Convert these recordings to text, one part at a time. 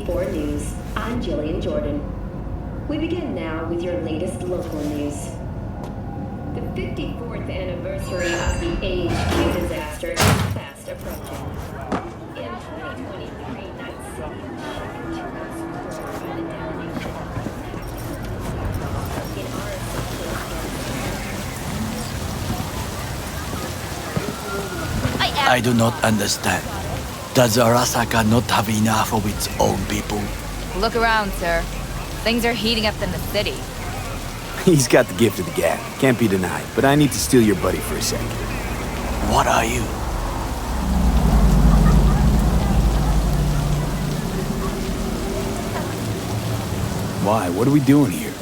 54 News. I'm Jillian Jordan. We begin now with your latest local news. The 54th anniversary of the AHQ disaster is fast approaching. In 2023, Night City was destroyed by the detonation of an attack. In our I do not understand. Does Arasaka not have enough of its own people? Look around, sir. Things are heating up in the city. He's got the gift of the gab. Can't be denied. But I need to steal your buddy for a second. What are you? Why? What are we doing here?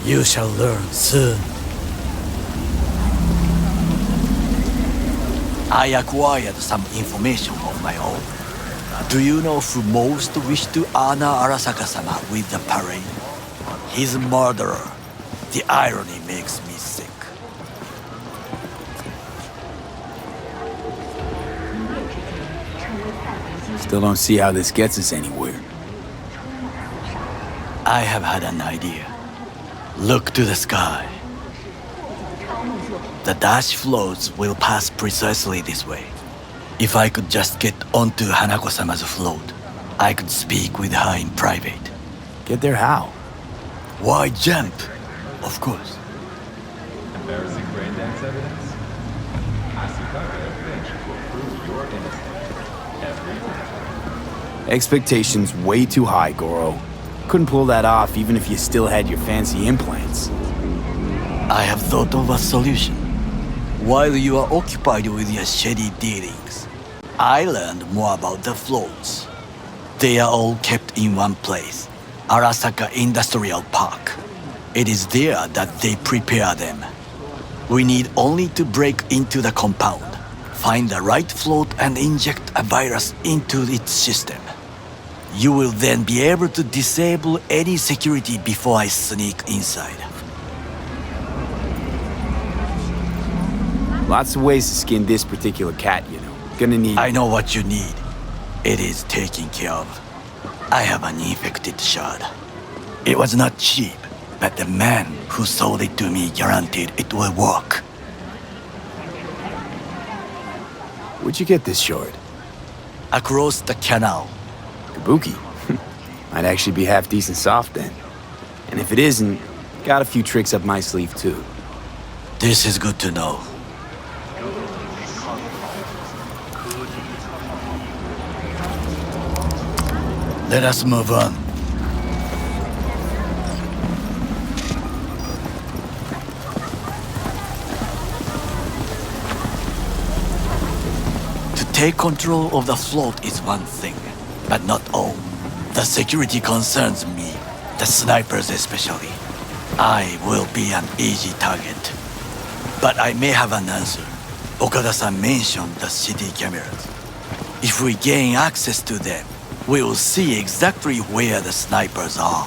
You shall learn soon. I acquired some information of my own. Do you know who most wished to honor Arasaka-sama with the parade? His murderer. The irony makes me sick. Still don't see how this gets us anywhere. I have had an idea. Look to the sky. The dash floats will pass precisely this way. If I could just get onto Hanako-sama's float, I could speak with her in private. Get there how? Why jump? Of course. Embarrassing brain dance evidence? Asukage Finch will prove your innocence every time. Expectations way too high, Goro. Couldn't pull that off even if you still had your fancy implants. I have thought of a solution. While you are occupied with your shady dealings, I learned more about the floats. They are all kept in one place, Arasaka Industrial Park. It is there that they prepare them. We need only to break into the compound, find the right float and inject a virus into its system. You will then be able to disable any security before I sneak inside. Lots of ways to skin this particular cat, you know. Gonna need... I know what you need. It is taken care of. I have an infected shard. It was not cheap, but the man who sold it to me guaranteed it will work. Where'd you get this shard? Across the canal. Kabuki. Might actually be half decent soft then. And if it isn't, got a few tricks up my sleeve too. This is good to know. Let us move on. To take control of the float is one thing, but not all. The security concerns me, the snipers especially. I will be an easy target. But I may have an answer. Okada-san mentioned the city cameras. If we gain access to them, we will see exactly where the snipers are.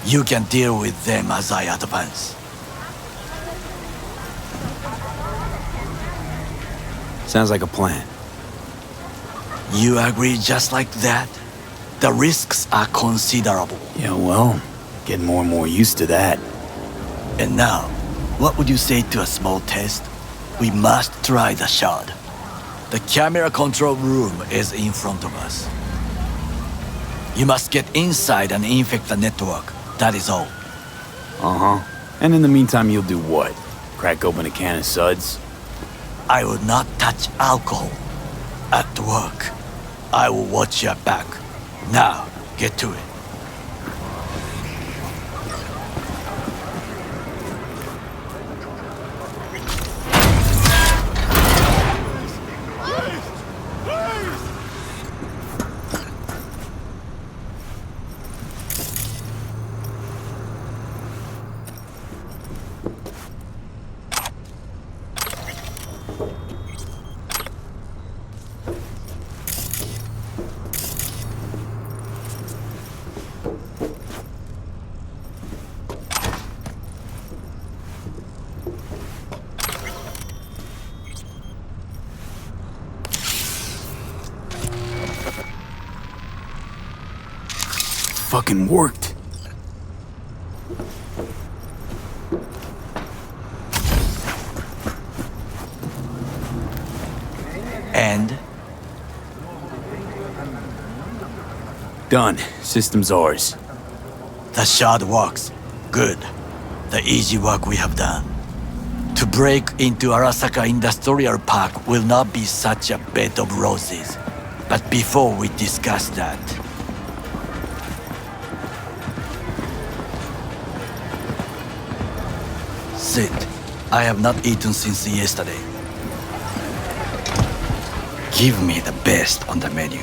You can deal with them as I advance. Sounds like a plan. You agree just like that? The risks are considerable. Yeah, well, getting more and more used to that. And now, what would you say to a small test? We must try the shard. The camera control room is in front of us. You must get inside and infect the network. That is all. Uh-huh. And in the meantime, you'll do what? Crack open a can of suds? I will not touch alcohol. At work, I will watch your back. Now, get to it. fucking worked. And done. System's ours. the shard works. Good. The easy work we have done. To break into Arasaka Industrial Park will not be such a bed of roses. But before we discuss that, sit. I have not eaten since yesterday. Give me the best on the menu.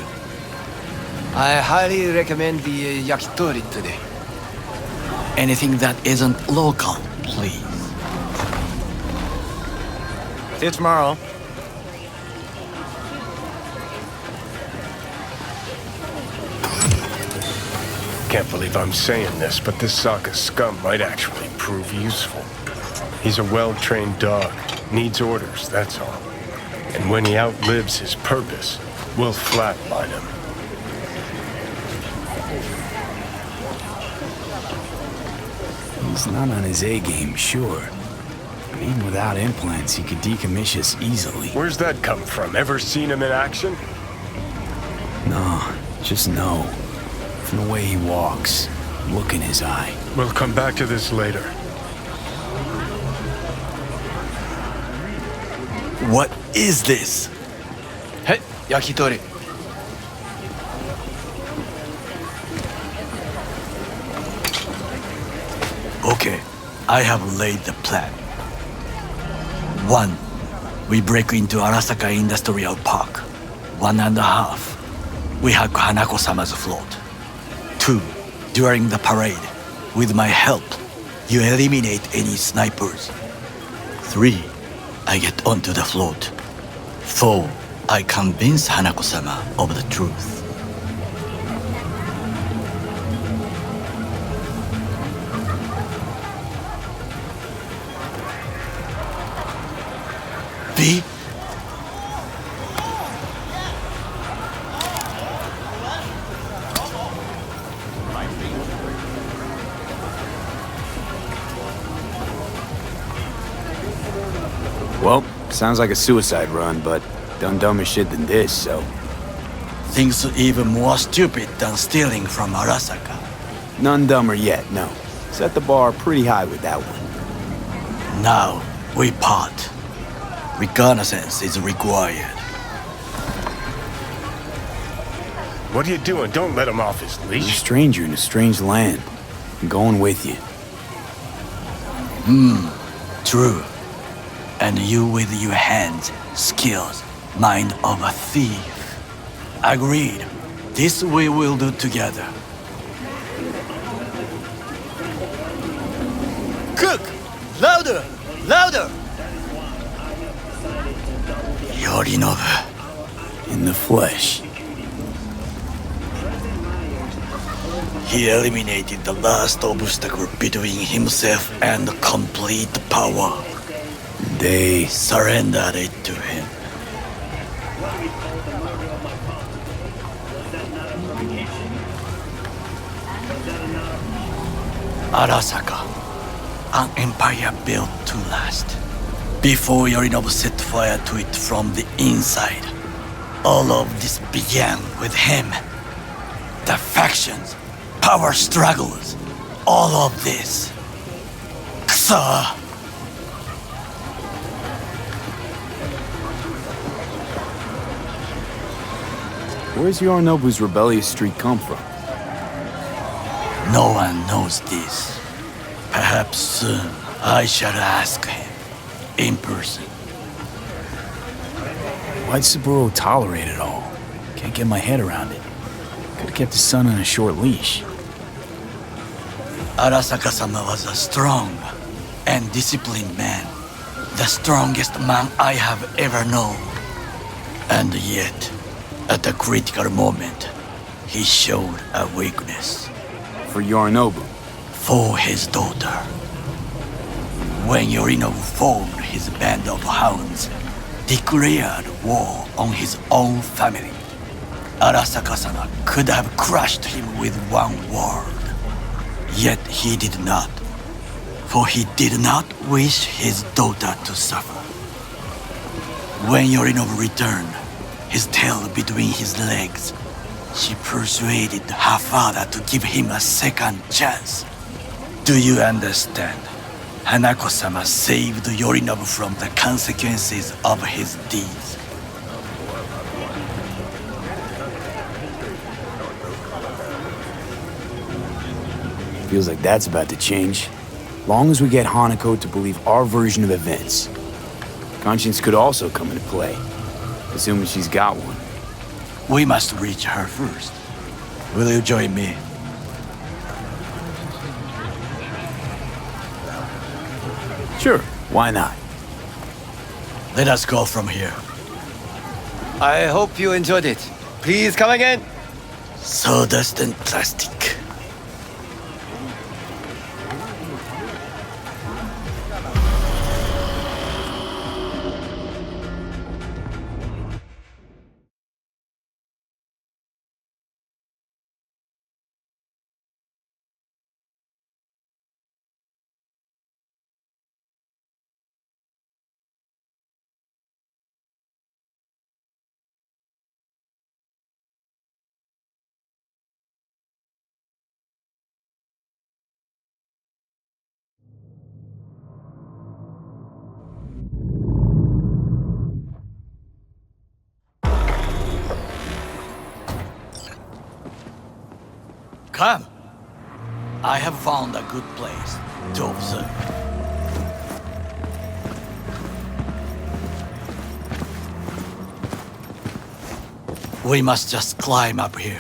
I highly recommend the yakitori today. Anything that isn't local, please. See you tomorrow. Can't believe I'm saying this, but this Sokka scum might actually prove useful. He's a well-trained dog, needs orders, that's all. And when he outlives his purpose, we'll flatline him. He's not on his A-game, sure. Even without implants, he could decommission us easily. Where's that come from? Ever seen him in action? No, just know. From the way he walks, look in his eye. We'll come back to this later. What is this? Hey, yakitori. Okay, I have laid the plan. 1. We break into Arasaka Industrial Park. 1.5. We hack Hanako-sama's float. 2. During the parade, with my help, you eliminate any snipers. 3. I get onto the float. 4. I convince Hanako-sama of the truth. B? Well, sounds like a suicide run, but done dumber shit than this, so... Things even more stupid than stealing from Arasaka. None dumber yet, no. Set the bar pretty high with that one. Now, we part. Reconnaissance is required. What are you doing? Don't let him off his He's a leash. stranger in a strange land. I'm going with you. True. And you with your hands, skills, mind of a thief. Agreed. This we will do together. Cook! Louder! Louder! Yorinobu. In the flesh. He eliminated the last obstacle between himself and complete power. They... Surrendered it to him. Arasaka, an empire built to last. Before Yorinobu set fire to it from the inside, all of this began with him. The factions, power struggles, all of this. Kusa! Where's Yorinobu's rebellious streak come from? No one knows this. Perhaps soon I shall ask him in person. Why'd Saburo tolerate it all? Can't get my head around it. Could've kept his son on a short leash. Arasaka-sama was a strong and disciplined man. The strongest man I have ever known. And yet, at a critical moment, he showed a weakness. For Yorinobu. For his daughter. When Yorinobu formed his band of hounds, declared war on his own family. Arasaka-sama could have crushed him with one word. Yet he did not, for he did not wish his daughter to suffer. When Yorinobu returned, his tail between his legs, she persuaded her father to give him a second chance. Do you understand? Hanako-sama saved Yorinobu from the consequences of his deeds. Feels like that's about to change. Long as we get Hanako to believe our version of events. Conscience could also come into play, assuming she's got one. We must reach her first. Will you join me? Sure, why not? Let us go from here. I hope you enjoyed it. Please come again. Sawdust and plastic. Come. I have found a good place to observe. We must just climb up here.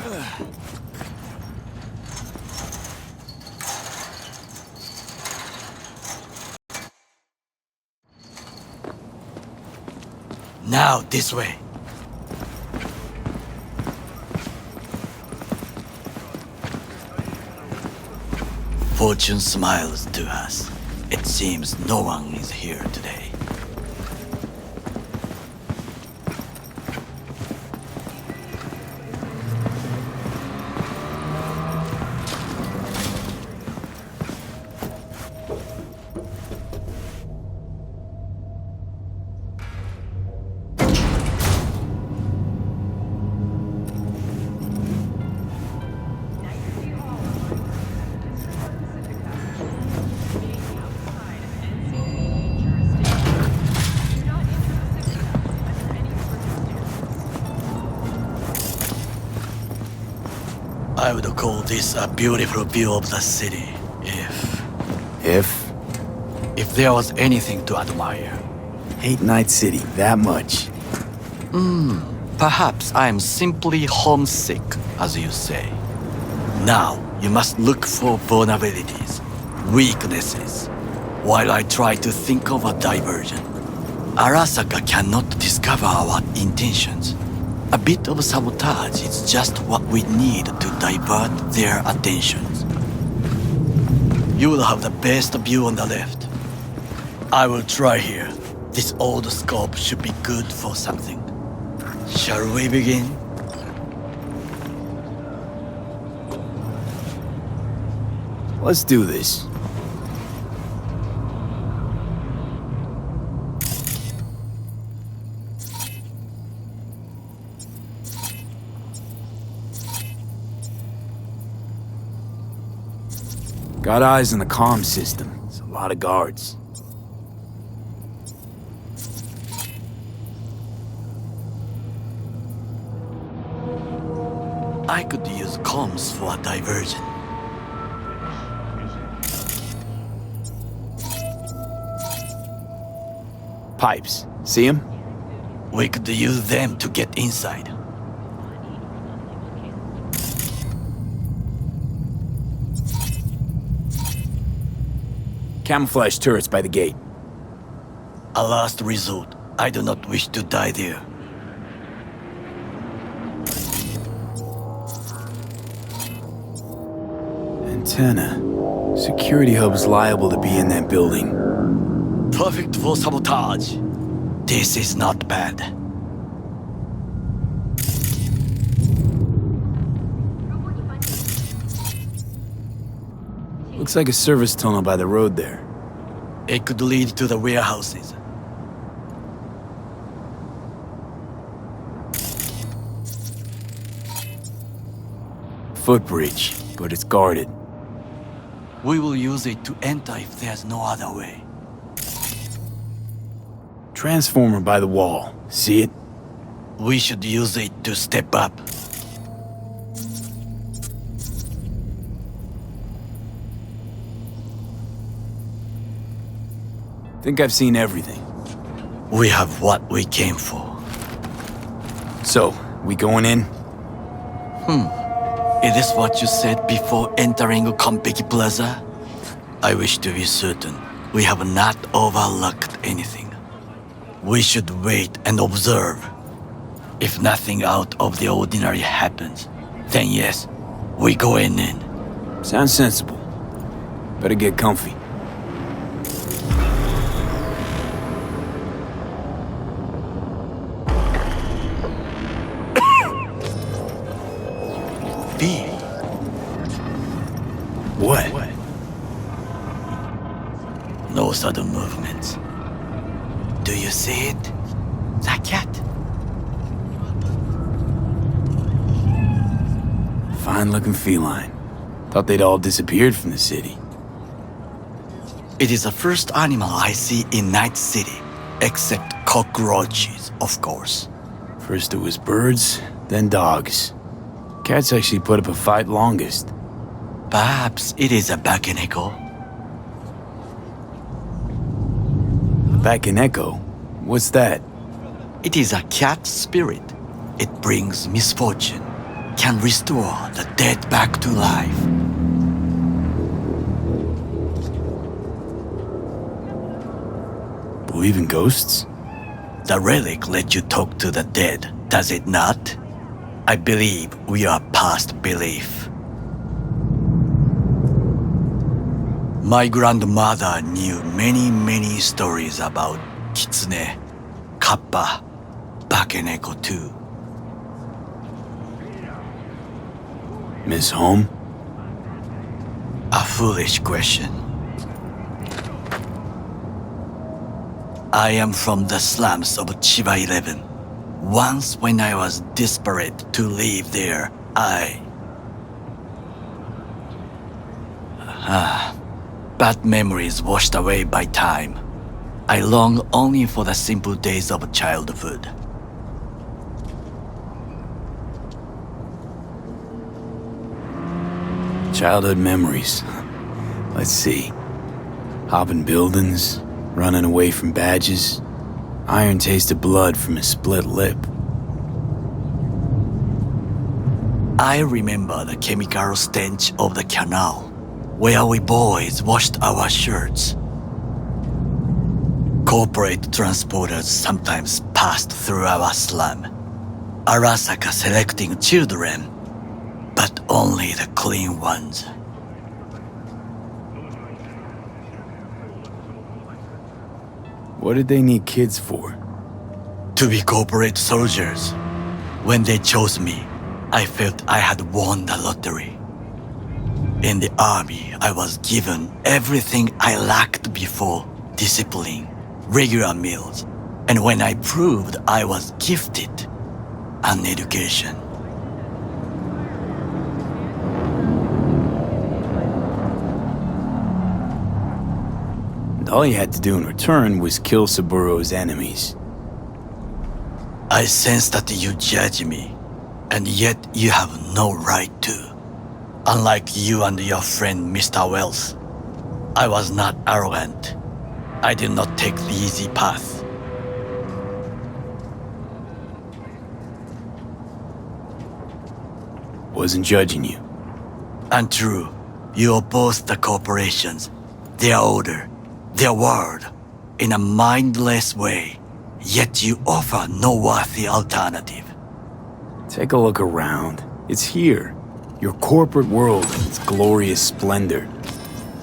Now this way. Fortune smiles to us. It seems no one is here today. I would call this a beautiful view of the city, if there was anything to admire. Hate Night City that much. Perhaps I am simply homesick, as you say. Now, you must look for vulnerabilities, weaknesses, while I try to think of a diversion. Arasaka cannot discover our intentions. A bit of sabotage is just what we need to divert their attentions. You will have the best view on the left. I will try here. This old scope should be good for something. Shall we begin? Let's do this. Got eyes on the comm system. It's a lot of guards. I could use comms for a diversion. Pipes. See them? We could use them to get inside. Camouflage turrets by the gate. A last resort. I do not wish to die there. Antenna. Security hub's liable to be in that building. Perfect for sabotage. This is not bad. Looks like a service tunnel by the road there. It could lead to the warehouses. Footbridge, but it's guarded. We will use it to enter if there's no other way. Transformer by the wall. See it? We should use it to step up. Think I've seen everything. We have what we came for. So, we going in? Is this what you said before entering Konpeki Plaza? I wish to be certain we have not overlooked anything. We should wait and observe. If nothing out of the ordinary happens, then yes, we going in. Sounds sensible. Better get comfy. B. What? No sudden movements. Do you see it? The cat. Fine-looking feline. Thought they'd all disappeared from the city. It is the first animal I see in Night City, except cockroaches, of course. First it was birds, then dogs. Cats actually put up a fight longest. Perhaps it is a Bakeneko. Back in Echo? What's that? It is a cat spirit. It brings misfortune, can restore the dead back to life. Believe in ghosts? The relic lets you talk to the dead, does it not? I believe we are past belief. My grandmother knew many stories about Kitsune, Kappa, Bakeneko too. Miss Home? A foolish question. I am from the slums of Chiba 11. Once when I was desperate to live there, bad memories washed away by time. I long only for the simple days of childhood. Childhood memories. Let's see. Hopping buildings, running away from badges, iron taste of blood from a split lip. I remember the chemical stench of the canal, where we boys washed our shirts. Corporate transporters sometimes passed through our slum, Arasaka selecting children, but only the clean ones. What did they need kids for? To be corporate soldiers. When they chose me, I felt I had won the lottery. In the army, I was given everything I lacked before: discipline, regular meals, and when I proved I was gifted, an education. And all you had to do in return was kill Saburo's enemies. I sense that you judge me, and yet you have no right to. Unlike you and your friend Mr. Wells, I was not arrogant. I did not take the easy path. Wasn't judging you. Untrue. You oppose the corporations, their order, their word, in a mindless way, yet you offer no worthy alternative. Take a look around. It's here. Your corporate world in its glorious splendor.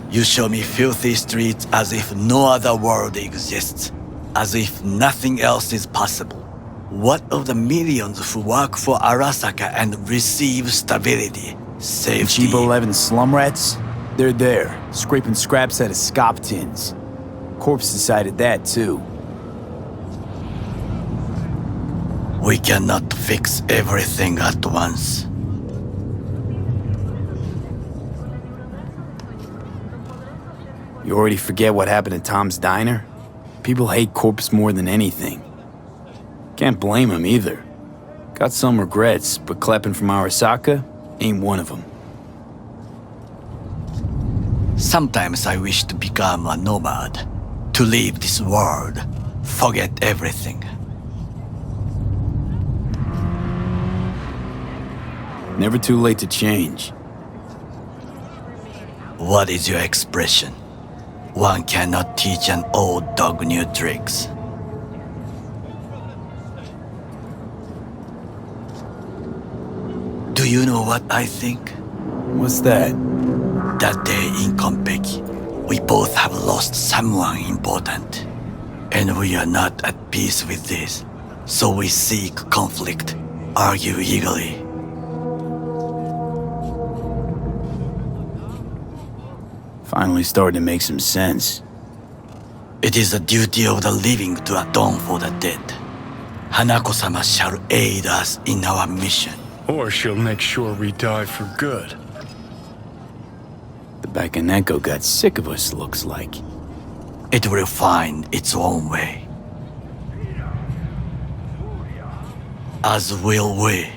You show me filthy streets as if no other world exists, as if nothing else is possible. What of the millions who work for Arasaka and receive stability, safety? Chiba 11 slum rats? They're there, scraping scraps out of scop tins. Corpse decided that, too. We cannot fix everything at once. You already forget what happened at Tom's Diner? People hate Corpse more than anything. Can't blame him either. Got some regrets, but Kleppen from Arasaka ain't one of them. Sometimes I wish to become a nomad, to leave this world, forget everything. Never too late to change. What is your expression? One cannot teach an old dog new tricks. Do you know what I think? What's that? That day in Konpeki, we both have lost someone important. And we are not at peace with this. So we seek conflict, argue eagerly. Finally starting to make some sense. It is the duty of the living to atone for the dead. Hanako-sama shall aid us in our mission. Or she'll make sure we die for good. The Bakaneko got sick of us, looks like. It will find its own way. As will we.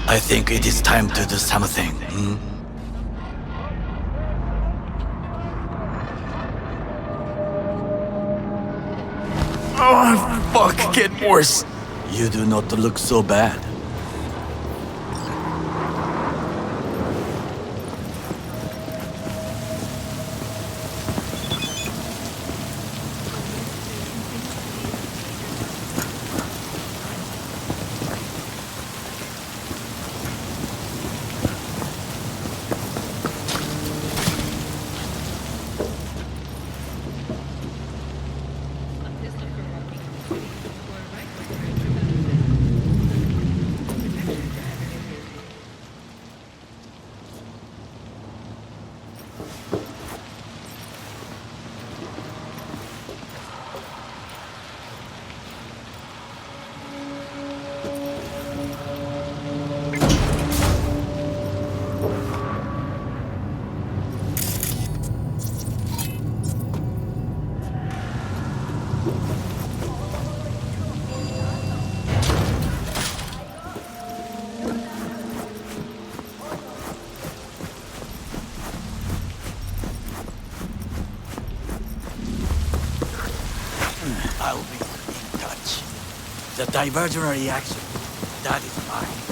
I think it is time to do something. Oh, fuck, getting worse. You do not look so bad. I'll be in touch. The diversionary action, that is mine.